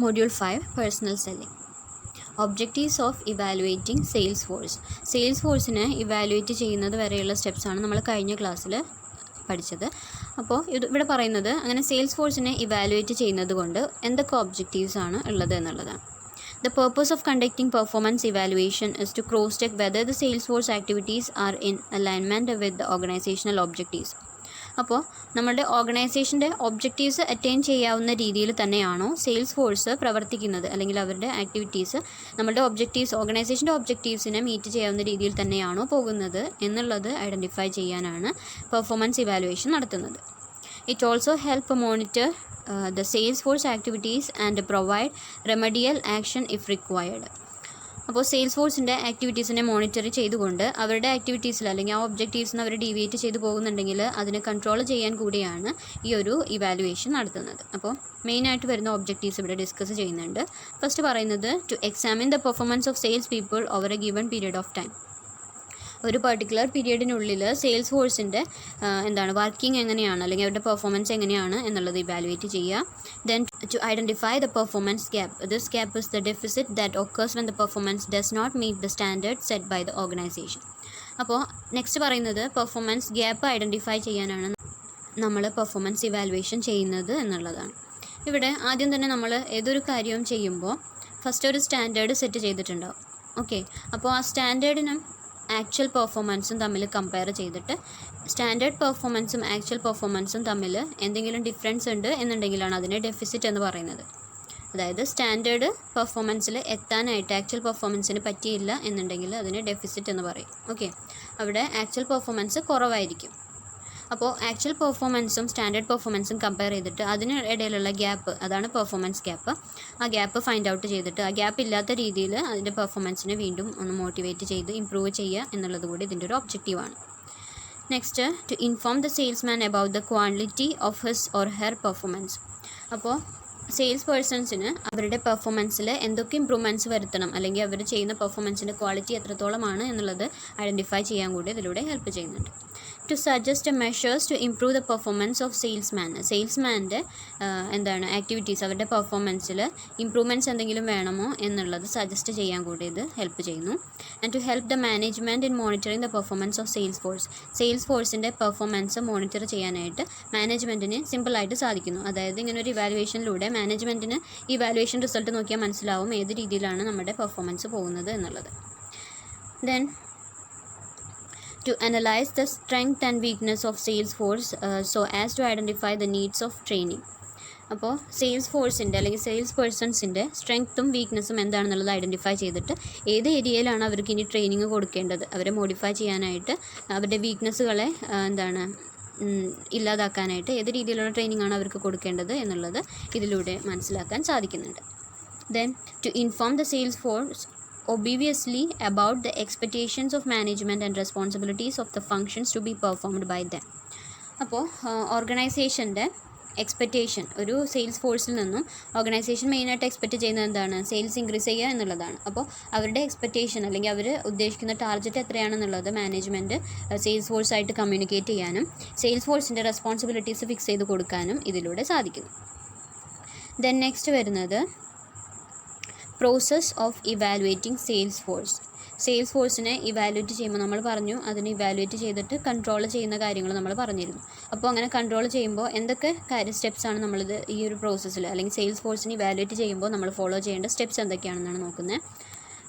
Module 5 Personal Selling. Objectives of evaluating sales force. Sales ഫോഴ്സിനെ evaluate ചെയ്യുന്നത് വരെയുള്ള സ്റ്റെപ്സാണ് നമ്മൾ കഴിഞ്ഞ ക്ലാസ്സിൽ പഠിച്ചത്. അപ്പോൾ ഇവിടെ പറയുന്നത് അങ്ങനെ സെയിൽസ് ഫോഴ്സിനെ ഇവാലുവേറ്റ് ചെയ്യുന്നത് കൊണ്ട് എന്തൊക്കെ ഒബ്ജക്റ്റീവ്സ് ആണ് ഉള്ളത് എന്നുള്ളതാണ്. The purpose of conducting performance evaluation is to cross-check whether the sales force activities are in alignment with the organizational objectives. അപ്പോൾ നമ്മുടെ ഓർഗനൈസേഷൻ്റെ ഒബ്ജക്റ്റീവ്സ് അറ്റൈൻ ചെയ്യാവുന്ന രീതിയിൽ തന്നെയാണോ സെയിൽസ് ഫോഴ്സ് പ്രവർത്തിക്കുന്നത്, അല്ലെങ്കിൽ അവരുടെ ആക്ടിവിറ്റീസ് നമ്മുടെ ഒബ്ജക്റ്റീവ്സ് ഓർഗനൈസേഷൻ്റെ ഒബ്ജക്റ്റീവ്സിനെ മീറ്റ് ചെയ്യാവുന്ന രീതിയിൽ തന്നെയാണോ പോകുന്നത് എന്നുള്ളത് ഐഡൻറ്റിഫൈ ചെയ്യാനാണ് പെർഫോമൻസ് ഇവാലുവേഷൻ നടത്തുന്നത്. It also help monitor the sales force activities and provide remedial action if required. അപ്പോൾ സെയിൽസ് ഫോഴ്സിൻ്റെ ആക്ടിവിറ്റീസിനെ മോണിറ്റർ ചെയ്തുകൊണ്ട് അവരുടെ ആക്ടിവിറ്റീസിൽ അല്ലെങ്കിൽ ആ ഒബ്ജക്റ്റീവ്സിന് അവർ ഡീവിയേറ്റ് ചെയ്ത് പോകുന്നുണ്ടെങ്കിൽ അതിനെ കൺട്രോൾ ചെയ്യാൻ കൂടിയാണ് ഈ ഒരു ഇവാലുവേഷൻ നടത്തുന്നത്. അപ്പോൾ മെയിനായിട്ട് വരുന്ന ഒബ്ജക്റ്റീവ്സ് ഇവിടെ ഡിസ്കസ് ചെയ്യുന്നുണ്ട്. ഫസ്റ്റ് പറയുന്നത് to examine the performance of sales people over a given period of time. ഒരു പർട്ടിക്കുലർ പീരിയഡിനുള്ളിൽ സെയിൽസ് ഫോഴ്സിൻ്റെ വർക്കിംഗ് എങ്ങനെയാണ്, അല്ലെങ്കിൽ അവരുടെ പെർഫോമൻസ് എങ്ങനെയാണ് എന്നുള്ളത് ഇവാലുവേറ്റ് ചെയ്യുക. Then to identify the performance gap. This gap is the deficit that occurs when the performance does not meet the standard set by the organisation. അപ്പോൾ നെക്സ്റ്റ് പറയുന്നത് പെർഫോമൻസ് ഗ്യാപ്പ് ഐഡൻറ്റിഫൈ ചെയ്യാനാണ് നമ്മൾ performance evaluation ചെയ്യുന്നത് എന്നുള്ളതാണ്. ഇവിടെ ആദ്യം തന്നെ നമ്മൾ ഏതൊരു കാര്യവും ചെയ്യുമ്പോൾ ഫസ്റ്റ് ഒരു സ്റ്റാൻഡേർഡ് സെറ്റ് ചെയ്തിട്ടുണ്ടാവും. ഓക്കെ, അപ്പോൾ ആ സ്റ്റാൻഡേർഡിനും ആക്ച്വൽ പെർഫോമൻസും തമ്മിൽ കമ്പയർ ചെയ്തിട്ട് സ്റ്റാൻഡേർഡ് പെർഫോമൻസും ആക്ച്വൽ പെർഫോമൻസും തമ്മിൽ എന്തെങ്കിലും ഡിഫറൻസ് ഉണ്ട് എന്നുണ്ടെങ്കിലാണ് അതിനെ ഡെഫിസിറ്റ് എന്ന് പറയുന്നത്. അതായത് സ്റ്റാൻഡേർഡ് പെർഫോമൻസിൽ എത്താനായിട്ട് ആക്ച്വൽ പെർഫോമൻസിന് പറ്റിയില്ല എന്നുണ്ടെങ്കിൽ അതിനെ ഡെഫിസിറ്റ് എന്ന് പറയും. ഓക്കെ, അവിടെ ആക്ച്വൽ പെർഫോമൻസ് കുറവായിരിക്കും. അപ്പോൾ ആക്ച്വൽ പെർഫോമൻസും സ്റ്റാൻഡേർഡ് പെർഫോമൻസും കമ്പയർ ചെയ്തിട്ട് അതിന് ഇടയിലുള്ള ഗ്യാപ്പ്, അതാണ് പെർഫോമൻസ് ഗ്യാപ്പ്. ആ ഗ്യാപ്പ് ഫൈൻഡ് ഔട്ട് ചെയ്തിട്ട് ആ ഗ്യാപ്പ് ഇല്ലാത്ത രീതിയിൽ അതിൻ്റെ പെർഫോമൻസിനെ വീണ്ടും ഒന്ന് മോട്ടിവേറ്റ് ചെയ്ത് ഇമ്പ്രൂവ് ചെയ്യുക എന്നുള്ളത് കൂടി ഇതിൻ്റെ ഒരു ഒബ്ജക്റ്റീവാണ്. Next to inform the salesman about the quality of his or her performance. അപ്പോൾ സെയിൽസ് പേഴ്സൺസിന് അവരുടെ പെർഫോമൻസിൽ എന്തൊക്കെ ഇമ്പ്രൂവ്മെൻറ്റ്സ് വരുത്തണം, അല്ലെങ്കിൽ അവർ ചെയ്യുന്ന പെർഫോമൻസിൻ്റെ ക്വാളിറ്റി എത്രത്തോളമാണ് എന്നുള്ളത് ഐഡൻറ്റിഫൈ ചെയ്യാൻ കൂടി ഇതിലൂടെ ഹെൽപ്പ് ചെയ്യുന്നുണ്ട്. To suggest measures to improve the performance of salesman. സെയിൽസ്മാൻ്റെ ആക്ടിവിറ്റീസ്, അവരുടെ പെർഫോമൻസിൽ ഇമ്പ്രൂവ്മെൻറ്റ്സ് എന്തെങ്കിലും വേണമോ എന്നുള്ളത് സജസ്റ്റ് ചെയ്യാൻ കൂടി ഇത് ഹെൽപ്പ് ചെയ്യുന്നു. And to help the management in monitoring the performance of sales force. Sales ഫോഴ്സിൻ്റെ പെർഫോമൻസ് മോണിറ്റർ ചെയ്യാനായിട്ട് മാനേജ്മെൻറ്റിന് സിമ്പിളായിട്ട് സാധിക്കുന്നു. അതായത് ഇങ്ങനെ ഒരു ഇവാലുവേഷനിലൂടെ മാനേജ്മെൻറ്റിന് ഈ ഇവാലുവേഷൻ റിസൾട്ട് നോക്കിയാൽ മനസ്സിലാവും ഏത് രീതിയിലാണ് നമ്മുടെ പെർഫോമൻസ് പോകുന്നത് എന്നുള്ളത്. Then to analyze the strength and weakness of sales force so as to identify the needs of training. അപ്പോൾ സെയിൽസ് ഫോഴ്സിൻ്റെ അല്ലെങ്കിൽ സെയിൽസ് പേഴ്സൺസിൻ്റെ സ്ട്രെങ്ത്തും വീക്ക്നെസ്സും എന്താണെന്നുള്ളത് ഐഡൻറ്റിഫൈ ചെയ്തിട്ട് ഏത് ഏരിയയിലാണ് അവർക്ക് ഇനി ട്രെയിനിങ് കൊടുക്കേണ്ടത്, അവരെ മോഡിഫൈ ചെയ്യാനായിട്ട്, അവരുടെ വീക്ക്നെസ്സുകളെ ഇല്ലാതാക്കാനായിട്ട് ഏത് രീതിയിലുള്ള ട്രെയിനിങ് ആണ് അവർക്ക് കൊടുക്കേണ്ടത് എന്നുള്ളത് ഇതിലൂടെ മനസ്സിലാക്കാൻ സാധിക്കുന്നുണ്ട്. Then to inform the sales force obviously about the expectations of management and responsibilities of the functions to be performed by them. അപ്പോൾ ഓർഗനൈസേഷൻ്റെ എക്സ്പെക്റ്റേഷൻ, ഒരു സെയിൽസ് ഫോഴ്സിൽ നിന്നും ഓർഗനൈസേഷൻ മെയിനായിട്ട് എക്സ്പെക്റ്റ് ചെയ്യുന്നത് എന്താണ്, സെയിൽസ് ഇൻക്രീസ് ചെയ്യുക എന്നുള്ളതാണ്. അപ്പോൾ അവരുടെ എക്സ്പെക്റ്റേഷൻ അല്ലെങ്കിൽ അവർ ഉദ്ദേശിക്കുന്ന ടാർഗറ്റ് എത്രയാണെന്നുള്ളത് മാനേജ്മെൻറ്റ് സെയിൽസ് ഫോഴ്സായിട്ട് കമ്മ്യൂണിക്കേറ്റ് ചെയ്യാനും സെയിൽസ് ഫോഴ്സിൻ്റെ റെസ്പോൺസിബിലിറ്റീസ് ഫിക്സ് ചെയ്ത് കൊടുക്കാനും ഇതിലൂടെ സാധിക്കുന്നു. ദെൻ നെക്സ്റ്റ് വരുന്നത് process of evaluating sales force. Sales ഫോഴ്സിനെ ഇവാലുവേറ്റ് ചെയ്യുമ്പോൾ നമ്മൾ പറഞ്ഞു അതിനെ ഇവാലുവേറ്റ് ചെയ്തിട്ട് കൺട്രോൾ ചെയ്യുന്ന കാര്യങ്ങൾ നമ്മൾ പറഞ്ഞിരുന്നു. അപ്പോൾ അങ്ങനെ കൺട്രോൾ ചെയ്യുമ്പോൾ എന്തൊക്കെ സ്റ്റെപ്സാണ് നമ്മളിത് ഈ ഒരു പ്രോസസ്സിൽ അല്ലെങ്കിൽ സെയിൽസ് ഫോഴ്സിനെ ഇവാലുവേറ്റ് ചെയ്യുമ്പോൾ നമ്മൾ ഫോളോ ചെയ്യേണ്ട സ്റ്റെപ്സ് എന്തൊക്കെയാണെന്നാണ് നോക്കുന്നത്.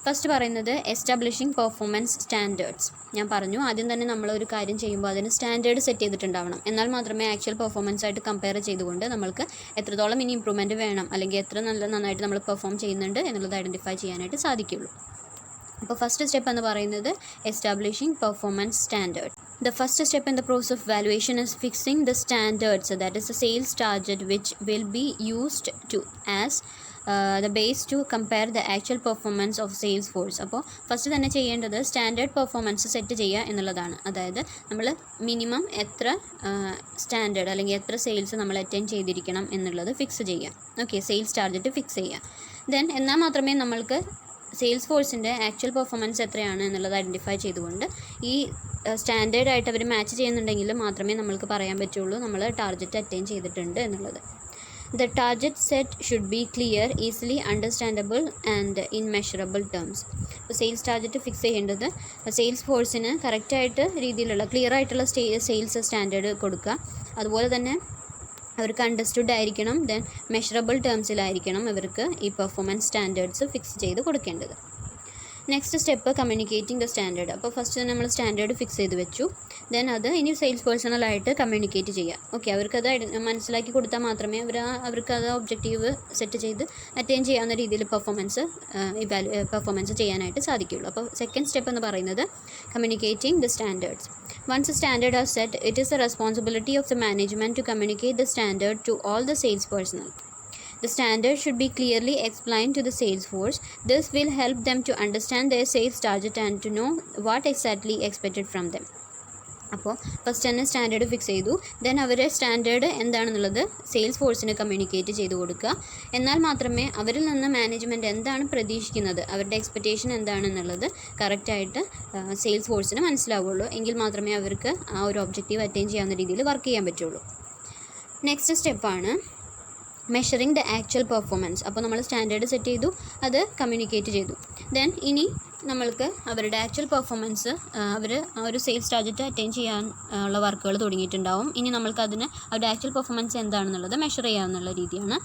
ഫസ്റ്റ് പറയുന്നത് എസ്റ്റാബ്ലിഷിംഗ് പെർഫോമൻസ് സ്റ്റാൻഡേർഡ്സ്. ഞാൻ പറഞ്ഞു ആദ്യം തന്നെ നമ്മൾ ഒരു കാര്യം ചെയ്യുമ്പോൾ അതിന് സ്റ്റാൻഡേർഡ് സെറ്റ് ചെയ്തിട്ടുണ്ടാവണം. എന്നാൽ മാത്രമേ ആക്ച്വൽ പെർഫോമൻസ് ആയിട്ട് കമ്പയർ ചെയ്തുകൊണ്ട് നമ്മൾക്ക് എത്രത്തോളം ഇനി ഇമ്പ്രൂവ്മെൻറ്റ് വേണം, അല്ലെങ്കിൽ എത്ര നന്നായിട്ട് നമ്മൾ പെർഫോം ചെയ്യുന്നുണ്ട് എന്നുള്ളത് ഐഡൻറ്റിഫൈ ചെയ്യാനായിട്ട് സാധിക്കുള്ളൂ. അപ്പോൾ ഫസ്റ്റ് സ്റ്റെപ്പ് എന്ന് പറയുന്നത് establishing performance standard. The first step in the process of valuation is fixing the standards, that is the sales target, which will be used to as the base to compare the actual performance of sales force. അപ്പോൾ first തന്നെ ചെയ്യേണ്ടത് standard performance set ചെയ്യുക എന്നുള്ളതാണ്. അതായത് നമ്മൾ minimum എത്ര standard അല്ലെങ്കിൽ എത്ര സെയിൽസ് നമ്മൾ അറ്റൈൻ ചെയ്തിരിക്കണം എന്നുള്ളത് ഫിക്സ് ചെയ്യുക. ഓക്കെ, സെയിൽസ് ടാർഗറ്റ് ഫിക്സ് ചെയ്യുക. ദെൻ എന്നാൽ മാത്രമേ നമ്മൾക്ക് സെയിൽസ് ഫോഴ്സിൻ്റെ ആക്ച്വൽ പെർഫോമൻസ് എത്രയാണ് എന്നുള്ളത് ഐഡൻറ്റിഫൈ ചെയ്തുകൊണ്ട് ഈ സ്റ്റാൻഡേർഡായിട്ട് അവർ മാച്ച് ചെയ്യുന്നുണ്ടെങ്കിൽ മാത്രമേ നമ്മൾക്ക് പറയാൻ പറ്റുള്ളൂ നമ്മൾ ടാർഗറ്റ് അറ്റൈൻ ചെയ്തിട്ടുണ്ട് എന്നുള്ളത്. The target set should be clear, easily understandable and in measurable terms. ഇപ്പോൾ സെയിൽസ് ടാർഗറ്റ് ഫിക്സ് ചെയ്യേണ്ടത് സെയിൽസ് ഫോഴ്സിന് കറക്റ്റായിട്ട് രീതിയിലുള്ള ക്ലിയർ ആയിട്ടുള്ള സെയിൽസ് സ്റ്റാൻഡേർഡ് കൊടുക്കുക. അതുപോലെ തന്നെ അവർക്ക് അണ്ടർസ്റ്റുഡ് ആയിരിക്കണം. ദെൻ മെഷറബിൾ ടേംസിലായിരിക്കണം അവർക്ക് ഈ പെർഫോമൻസ് സ്റ്റാൻഡേർഡ്സ് ഫിക്സ് ചെയ്ത് കൊടുക്കേണ്ടത്. Next step communicating the standard. അപ്പോൾ ഫസ്റ്റ് നമ്മൾ സ്റ്റാൻഡേർഡ് ഫിക്സ് ചെയ്ത് വെച്ചു. ദെൻ അത് ഇനി സെയിൽസ് പേഴ്സണലായിട്ട് കമ്മ്യൂണിക്കേറ്റ് ചെയ്യുക. ഓക്കെ, അവർക്കത് മനസ്സിലാക്കി കൊടുത്താൽ മാത്രമേ അവർക്കത് ഒബ്ജക്റ്റീവ് സെറ്റ് ചെയ്ത് അറ്റൈൻ ചെയ്യാവുന്ന രീതിയിൽ പെർഫോമൻസ് ചെയ്യാനായിട്ട് സാധിക്കുകയുള്ളൂ. അപ്പോൾ സെക്കൻഡ് സ്റ്റെപ്പ് എന്ന് പറയുന്നത് communicating the standards. Once a standard are set, it is the responsibility of the management to communicate the standard to all the sales personnel. The standard should be clearly explained to the sales force. This will help them to understand their sales target and to know what exactly expected from them. അപ്പോൾ first തന്നെ standard fix ചെയ്തു. Then അവരെ standard എന്താണെന്നുള്ളത് sales ഫോഴ്സിന് communicate ചെയ്ത് കൊടുക്കുക. എന്നാൽ മാത്രമേ അവരിൽ നിന്ന് മാനേജ്മെൻറ്റ് എന്താണ് പ്രതീക്ഷിക്കുന്നത്, അവരുടെ എക്സ്പെക്റ്റേഷൻ എന്താണെന്നുള്ളത് കറക്റ്റായിട്ട് സെയിൽസ് ഫോഴ്സിന് മനസ്സിലാവുള്ളൂ. എങ്കിൽ മാത്രമേ അവർക്ക് ആ ഒരു ഒബ്ജക്റ്റീവ് അറ്റൈൻ ചെയ്യാവുന്ന രീതിയിൽ വർക്ക് ചെയ്യാൻ പറ്റുള്ളൂ. നെക്സ്റ്റ് സ്റ്റെപ്പാണ് മെഷറിങ് ദ ആക്ച്വൽ പെർഫോമൻസ്. അപ്പോൾ നമ്മൾ സ്റ്റാൻഡേർഡ് സെറ്റ് ചെയ്തു, അത് കമ്മ്യൂണിക്കേറ്റ് ചെയ്തു. ദെൻ ഇനി നമ്മൾക്ക് അവരുടെ ആക്ച്വൽ പെർഫോമൻസ് അവർ ആ ഒരു സെയിൽസ് ടാർഗറ്റ് അറ്റൈൻ ചെയ്യാൻ ഉള്ള വർക്കുകൾ തുടങ്ങിയിട്ടുണ്ടാവും. ഇനി നമ്മൾക്ക് അവരുടെ ആക്ച്വൽ പെർഫോമൻസ് എന്താണെന്നുള്ളത് മെഷർ ചെയ്യാവുന്ന രീതിയാണ്.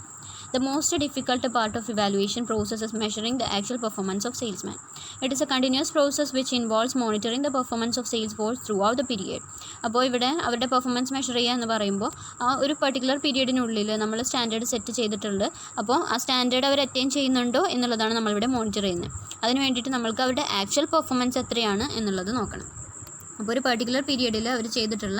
The most difficult part of evaluation process is measuring the actual performance of salesman. It is a continuous process which involves monitoring the performance of sales force throughout the period. അപ്പോൾ ഇവിടെ അവരുടെ performance measure ചെയ്യുക എന്ന് പറയുമ്പോൾ ആ ഒരു particular പീരീഡിനുള്ളിൽ നമ്മൾ standard set ചെയ്തിട്ടുണ്ട്. അപ്പോൾ ആ സ്റ്റാൻഡേർഡ് അവർ അറ്റൈൻ ചെയ്യുന്നുണ്ടോ എന്നുള്ളതാണ് നമ്മളിവിടെ മോണിറ്റർ ചെയ്യുന്നത്. അതിന് വേണ്ടിയിട്ട് നമ്മൾക്ക് അവരുടെ ആക്ച്വൽ പെർഫോമൻസ് എത്രയാണ് എന്നുള്ളത് നോക്കണം. അപ്പോൾ ഒരു പെർട്ടിക്കുലർ പീരിയഡിൽ അവർ ചെയ്തിട്ടുള്ള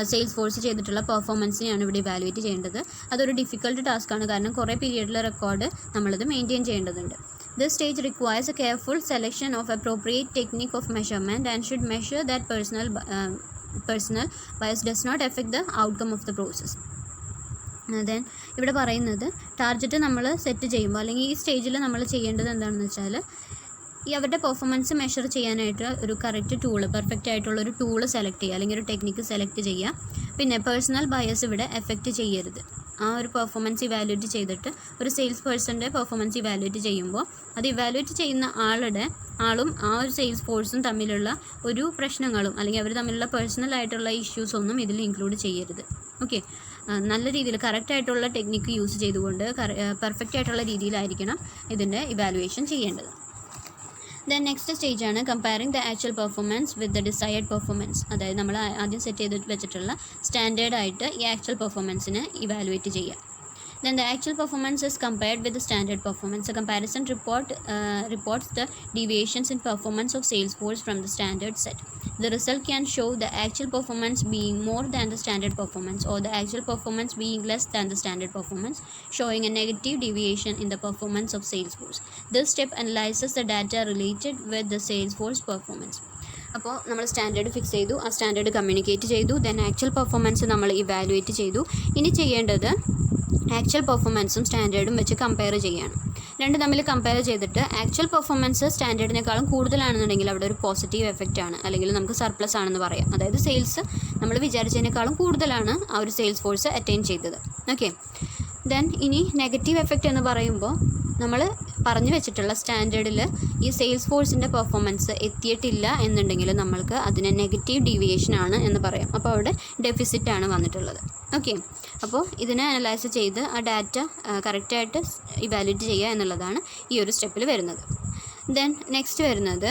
സെയിൽസ് ഫോഴ്സ് ചെയ്തിട്ടുള്ള പെർഫോമൻസിനെയാണ് ഇവിടെ ഇവാലുവേറ്റ് ചെയ്യേണ്ടത്. അതൊരു ഡിഫിക്കൽട്ട് ടാസ്ക്കാണ്, കാരണം കുറേ പീരിയഡിലെ റെക്കോർഡ് നമ്മളത് മെയിൻറ്റെയിൻ ചെയ്യേണ്ടതുണ്ട്. This stage requires a careful selection of appropriate technique of measurement and should measure that personal bias does not affect the outcome of the process. Then ഇവിടെ പറയുന്നത് ടാർഗറ്റ് നമ്മൾ set ചെയ്യുമ്പോൾ അല്ലെങ്കിൽ ഈ സ്റ്റേജിൽ നമ്മൾ ചെയ്യേണ്ടത് എന്താണെന്ന് വെച്ചാൽ അവരുടെ പെർഫോമൻസ് മെഷർ ചെയ്യാനായിട്ട് ഒരു കറക്റ്റ് ടൂള്, പെർഫെക്റ്റ് ആയിട്ടുള്ള ഒരു ടൂള് സെലക്ട് ചെയ്യുക, അല്ലെങ്കിൽ ഒരു ടെക്നിക്ക് സെലക്ട് ചെയ്യുക. പിന്നെ പേഴ്സണൽ ബയസ് ഇവിടെ എഫക്റ്റ് ചെയ്യരുത്. ആ ഒരു പെർഫോമൻസ് ഇവാലുവേറ്റ് ചെയ്തിട്ട് ഒരു സെയിൽസ് പേഴ്സൻ്റെ പെർഫോമൻസ് ഇവാലുവേറ്റ് ചെയ്യുമ്പോൾ അത് ഇവാലുവേറ്റ് ചെയ്യുന്ന ആളും ആ ഒരു സെയിൽസ് ഫോഴ്സും തമ്മിലുള്ള ഒരു പ്രശ്നങ്ങളും അല്ലെങ്കിൽ അവർ തമ്മിലുള്ള പേഴ്സണൽ ആയിട്ടുള്ള ഇഷ്യൂസൊന്നും ഇതിൽ ഇൻക്ലൂഡ് ചെയ്യരുത്. ഓക്കെ, നല്ല രീതിയിൽ കറക്റ്റായിട്ടുള്ള ടെക്നിക്ക് യൂസ് ചെയ്തുകൊണ്ട് പെർഫെക്റ്റ് ആയിട്ടുള്ള രീതിയിലായിരിക്കണം ഇതിൻ്റെ ഇവാലുവേഷൻ ചെയ്യേണ്ടത്. ദെൻ നെക്സ്റ്റ് സ്റ്റേജ് ആണ് comparing the actual performance with the desired performance. അതായത് നമ്മൾ ആദ്യം സെറ്റ് ചെയ്ത് വെച്ചിട്ടുള്ള സ്റ്റാൻഡേർഡായിട്ട് ഈ ആക്ച്വൽ പെർഫോമൻസിനെ ഇവാലുവേറ്റ് ചെയ്യുക. Then the actual performance is compared with the standard performance. A comparison reports the deviations in performance of sales force from the standard set. The result can show the actual performance being more than the standard performance or the actual performance being less than the standard performance, showing a negative deviation in the performance of sales force. This step analyzes the data related with the sales force performance. അപ്പോൾ നമ്മൾ standard fix ചെയ്തു, ആ standard communicate ചെയ്തു, then actual performance നമ്മൾ evaluate ചെയ്തു. ഇനി ചെയ്യേണ്ടത് actual പെർഫോമൻസും സ്റ്റാൻഡേർഡും വെച്ച് കമ്പയർ ചെയ്യുകയാണ്. രണ്ട് തമ്മിൽ കമ്പയർ ചെയ്തിട്ട് ആക്ച്വൽ പെർഫോമൻസ് സ്റ്റാൻഡേർഡിനേക്കാളും കൂടുതലാണെന്നുണ്ടെങ്കിൽ അവിടെ ഒരു പോസിറ്റീവ് എഫക്റ്റ് ആണ്, അല്ലെങ്കിൽ നമുക്ക് സർപ്ലസ് ആണെന്ന് പറയാം. അതായത് സെയിൽസ് നമ്മൾ വിചാരിച്ചതിനേക്കാളും കൂടുതലാണ് ആ ഒരു സെയിൽസ് ഫോഴ്സ് അറ്റൈൻ ചെയ്തത്. ഓക്കെ, ദെൻ ഇനി നെഗറ്റീവ് എഫക്റ്റ് എന്ന് പറയുമ്പോൾ നമ്മൾ പറഞ്ഞു വെച്ചിട്ടുള്ള സ്റ്റാൻഡേർഡിൽ ഈ സെയിൽസ് ഫോഴ്സിൻ്റെ പെർഫോമൻസ് എത്തിയിട്ടില്ല എന്നുണ്ടെങ്കിൽ നമ്മൾക്ക് അതിന് നെഗറ്റീവ് ഡീവിയേഷൻ ആണ് എന്ന് പറയാം. അപ്പോൾ അവിടെ ഡെഫിസിറ്റാണ് വന്നിട്ടുള്ളത്. ഓക്കെ, അപ്പോൾ ഇതിനെ അനലൈസ് ചെയ്ത് ആ ഡാറ്റ കറക്റ്റായിട്ട് ഇവാലുവേറ്റ് ചെയ്യുക എന്നുള്ളതാണ് ഈ ഒരു സ്റ്റെപ്പിൽ വരുന്നത്. ദെൻ നെക്സ്റ്റ് വരുന്നത്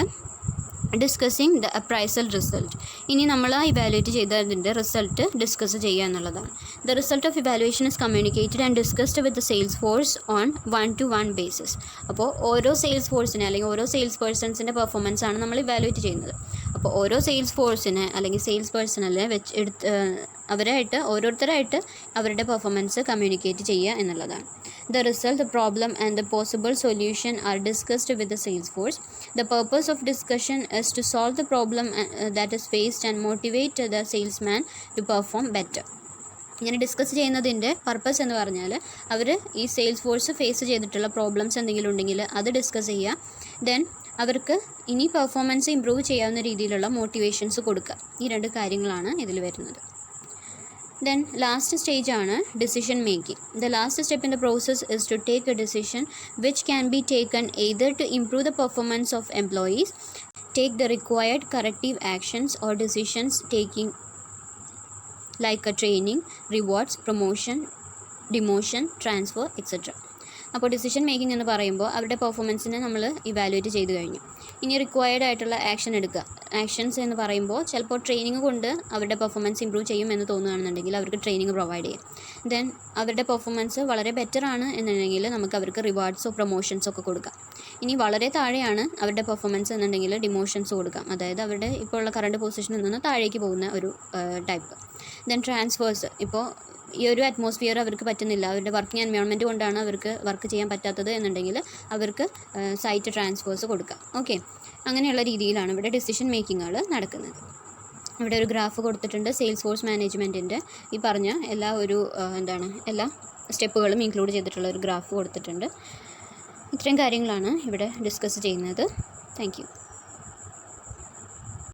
ഡിസ്കസിങ് ദ അപ്രൈസൽ റിസൾട്ട്. ഇനി നമ്മൾ ഇവാലുവേറ്റ് ചെയ്തതിൻ്റെ റിസൾട്ട് ഡിസ്കസ് ചെയ്യുക എന്നുള്ളതാണ്. The result of evaluation is communicated and discussed with the sales force on 1-to-1 basis. അപ്പോൾ ഓരോ സെയിൽസ് ഫോഴ്സിനെ അല്ലെങ്കിൽ ഓരോ സെയിൽസ് പേഴ്സൺസിൻ്റെ പെർഫോമൻസ് ആണ് നമ്മൾ ഇവാലുവേറ്റ് ചെയ്യുന്നത്. അപ്പോൾ ഓരോ സെയിൽസ് ഫോഴ്സിനെ അല്ലെങ്കിൽ സെയിൽസ് പേഴ്സണലിനെ അവരായിട്ട് ഓരോരുത്തരായിട്ട് അവരുടെ പെർഫോമൻസ് കമ്മ്യൂണിക്കേറ്റ് ചെയ്യുക എന്നുള്ളതാണ്. The result, the problem and the possible solution are discussed with the sales force. The purpose of discussion is to solve the problem that is faced and motivate the salesman to perform better. ഇങ്ങനെ discuss ചെയ്യുന്നതിൻ്റെ purpose എന്ന് പറഞ്ഞാൽ അവർ ഈ sales force face ചെയ്തിട്ടുള്ള problems എന്തെങ്കിലും ഉണ്ടെങ്കിൽ അത് discuss ചെയ്യുക. ദെൻ അവർക്ക് ഇനി പെർഫോമൻസ് ഇമ്പ്രൂവ് ചെയ്യാവുന്ന രീതിയിലുള്ള മോട്ടിവേഷൻസ് കൊടുക്കുക. ഈ രണ്ട് കാര്യങ്ങളാണ് ഇതിൽ വരുന്നത്. Then last stage ആണ് decision making. The last step in the process is to take a decision which can be taken either to improve the performance of employees, take the required corrective actions, or decisions taking like a training, rewards, promotion, demotion, transfer, etc. അപ്പോൾ decision making എന്ന് പറയുമ്പോൾ അവരുടെ പെർഫോമൻസിനെ നമ്മൾ evaluate ചെയ്ത് കഴിഞ്ഞു. ഇനി required ആയിട്ടുള്ള action എടുക്കുക. ആക്ഷൻസ് എന്ന് പറയുമ്പോൾ ചിലപ്പോൾ ട്രെയിനിങ് കൊണ്ട് അവരുടെ പെർഫോമൻസ് ഇമ്പ്രൂവ് ചെയ്യുമെന്ന് തോന്നുകയാണെന്നുണ്ടെങ്കിൽ അവർക്ക് ട്രെയിനിങ് പ്രൊവൈഡ് ചെയ്യും. ദെൻ അവരുടെ പെർഫോമൻസ് വളരെ ബെറ്റർ ആണ് എന്നുണ്ടെങ്കിൽ നമുക്ക് അവർക്ക് റിവാർഡ്സോ പ്രൊമോഷൻസോ ഒക്കെ കൊടുക്കാം. ഇനി വളരെ താഴെയാണ് അവരുടെ പെർഫോമൻസ് എന്നുണ്ടെങ്കിൽ ഡിമോഷൻസ് കൊടുക്കാം. അതായത് അവരുടെ ഇപ്പോൾ ഉള്ള കറണ്ട് പൊസിഷനിൽ നിന്ന് താഴേക്ക് പോകുന്ന ഒരു ടൈപ്പ്. ദെൻ ട്രാൻസ്ഫേഴ്സ്, ഇപ്പോൾ ഈ ഒരു അറ്റ്മോസ്ഫിയർ അവർക്ക് പറ്റുന്നില്ല, അവരുടെ വർക്കിംഗ് എൻവയോൺമെൻറ്റ് കൊണ്ടാണ് അവർക്ക് വർക്ക് ചെയ്യാൻ പറ്റാത്തത് എന്നുണ്ടെങ്കിൽ അവർക്ക് സൈറ്റ് ട്രാൻസ്ഫേഴ്സ് കൊടുക്കാം. ഓക്കെ, അങ്ങനെയുള്ള രീതിയിലാണ് ഇവിടെ ഡിസിഷൻ മേക്കിങ്ങുകൾ നടക്കുന്നത്. ഇവിടെ ഒരു ഗ്രാഫ് കൊടുത്തിട്ടുണ്ട്. സെയിൽസ് ഫോഴ്സ് മാനേജ്മെൻറ്റിൻ്റെ ഈ പറഞ്ഞ എല്ലാ സ്റ്റെപ്പുകളും ഇൻക്ലൂഡ് ചെയ്തിട്ടുള്ള ഒരു ഗ്രാഫ് കൊടുത്തിട്ടുണ്ട്. ഇത്രയും കാര്യങ്ങളാണ് ഇവിടെ ഡിസ്കസ് ചെയ്യുന്നത്. Thank you.